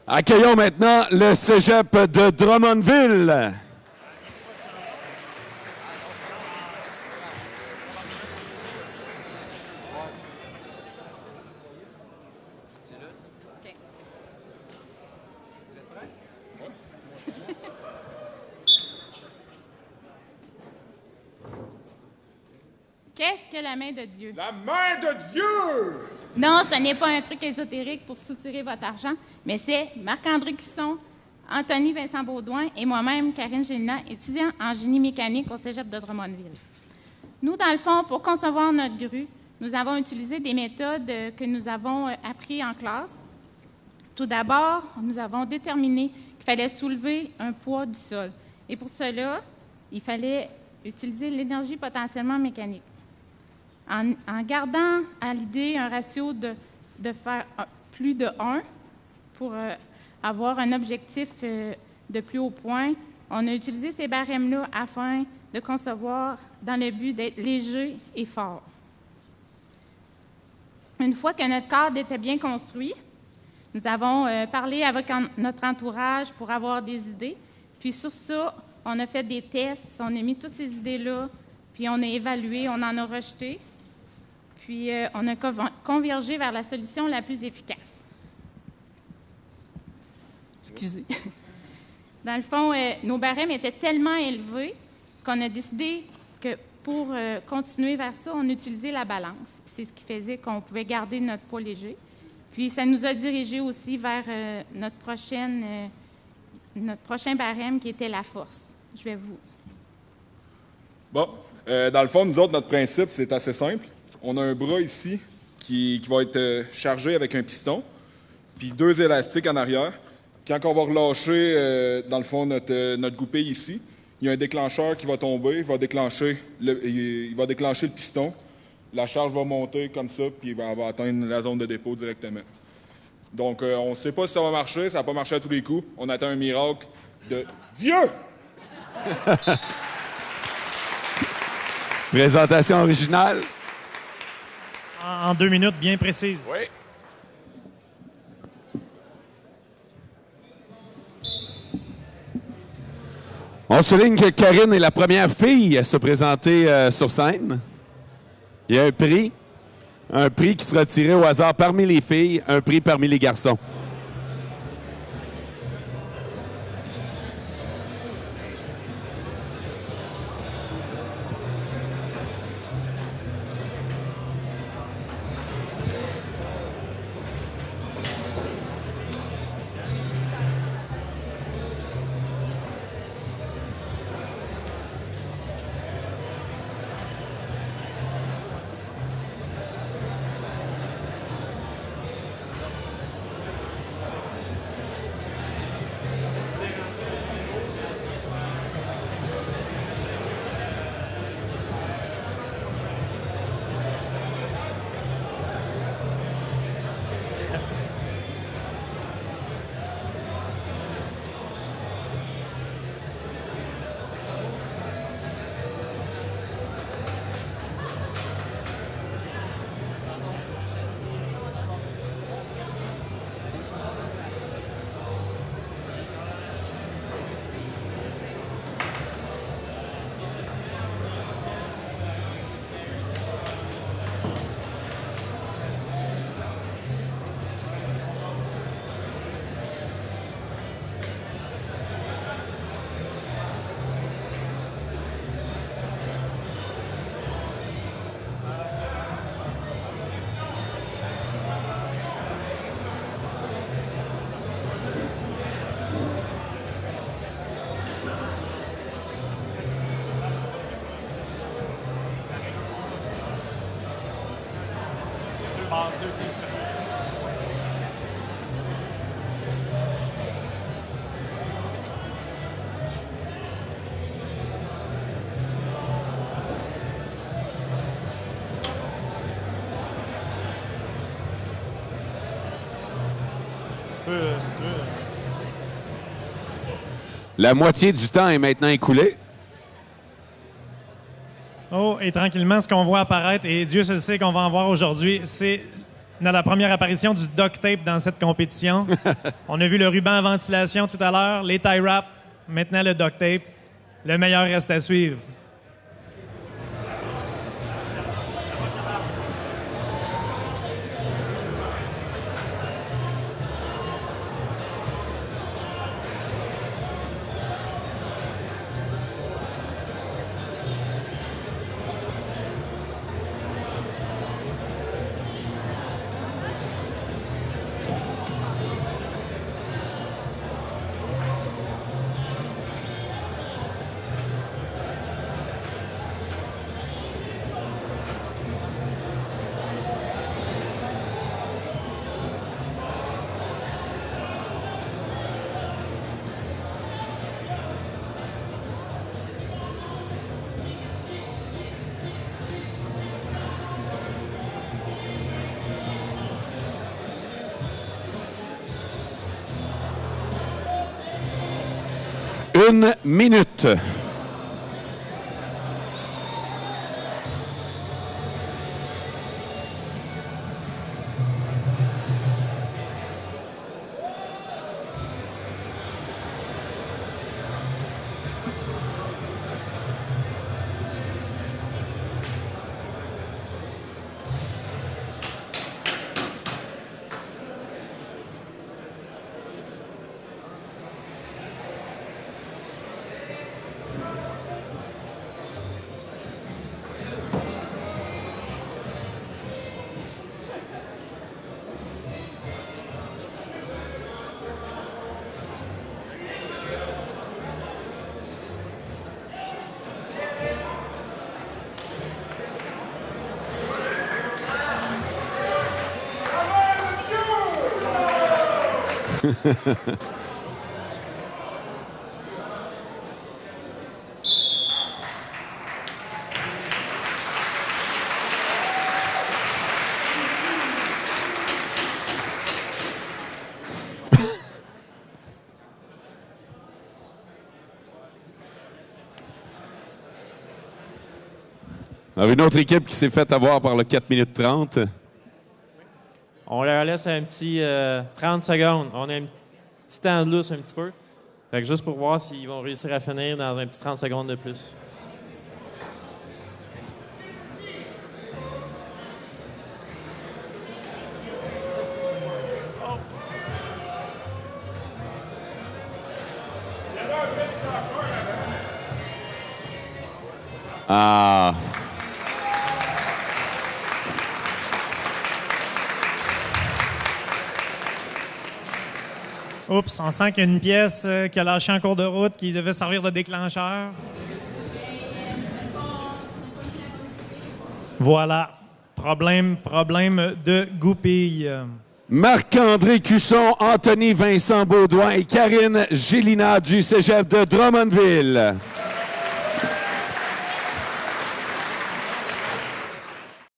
Accueillons maintenant le cégep de Drummondville. Qu'est-ce que la main de Dieu? La main de Dieu! Non, ce n'est pas un truc ésotérique pour soutirer votre argent, mais c'est Marc-André Cusson, Anthony Vincent Baudouin et moi-même, Karine Gélina, étudiants en génie mécanique au cégep de Drummondville. Nous, dans le fond, pour concevoir notre grue, nous avons utilisé des méthodes que nous avons apprises en classe. Tout d'abord, nous avons déterminé qu'il fallait soulever un poids du sol. Et pour cela, il fallait utiliser l'énergie potentiellement mécanique. En gardant à l'idée un ratio de faire plus de 1 pour avoir un objectif de plus haut point, on a utilisé ces barèmes-là afin de concevoir dans le but d'être léger et fort. Une fois que notre cadre était bien construit, nous avons parlé avec notre entourage pour avoir des idées. Puis sur ça, on a fait des tests, on a mis toutes ces idées-là, puis on a évalué, on en a rejeté. Puis, on a convergé vers la solution la plus efficace. Excusez. Dans le fond, nos barèmes étaient tellement élevés qu'on a décidé que pour continuer vers ça, on utilisait la balance. C'est ce qui faisait qu'on pouvait garder notre poids léger. Puis, ça nous a dirigés aussi vers notre prochain barème qui était la force. Je vais vous... Bon, dans le fond, nous autres, notre principe, c'est assez simple. On a un bras ici qui va être chargé avec un piston, puis 2 élastiques en arrière. Quand on va relâcher, dans le fond, notre goupille ici, il y a un déclencheur qui va tomber, il va déclencher le piston. La charge va monter comme ça, puis elle va atteindre la zone de dépôt directement. Donc, on ne sait pas si ça va marcher, ça n'a pas marché à tous les coups. On attend un miracle de Dieu! Présentation originale. En 2 minutes, bien précises. Oui. On souligne que Karine est la première fille à se présenter sur scène. Il y a un prix qui sera tiré au hasard parmi les filles, un prix parmi les garçons. La moitié du temps est maintenant écoulée. Oh, et tranquillement, ce qu'on voit apparaître, et Dieu se le sait qu'on va en voir aujourd'hui, c'est On a la première apparition du duct tape dans cette compétition. On a vu le ruban à ventilation tout à l'heure, les tie wraps, maintenant le duct tape. Le meilleur reste à suivre. Une minute. Alors, une autre équipe qui s'est fait avoir par le 4 minutes 30. On leur laisse un petit 30 secondes. On a un petit temps de lousse un petit peu. Fait que juste pour voir s'ils vont réussir à finir dans un petit 30 secondes de plus. Ah. Oups, on sent qu'il y a une pièce qui a lâché en cours de route qui devait servir de déclencheur. Voilà. Problème de goupille. Marc-André Cusson, Anthony Vincent Beaudoin et Karine Gélina du Cégep de Drummondville.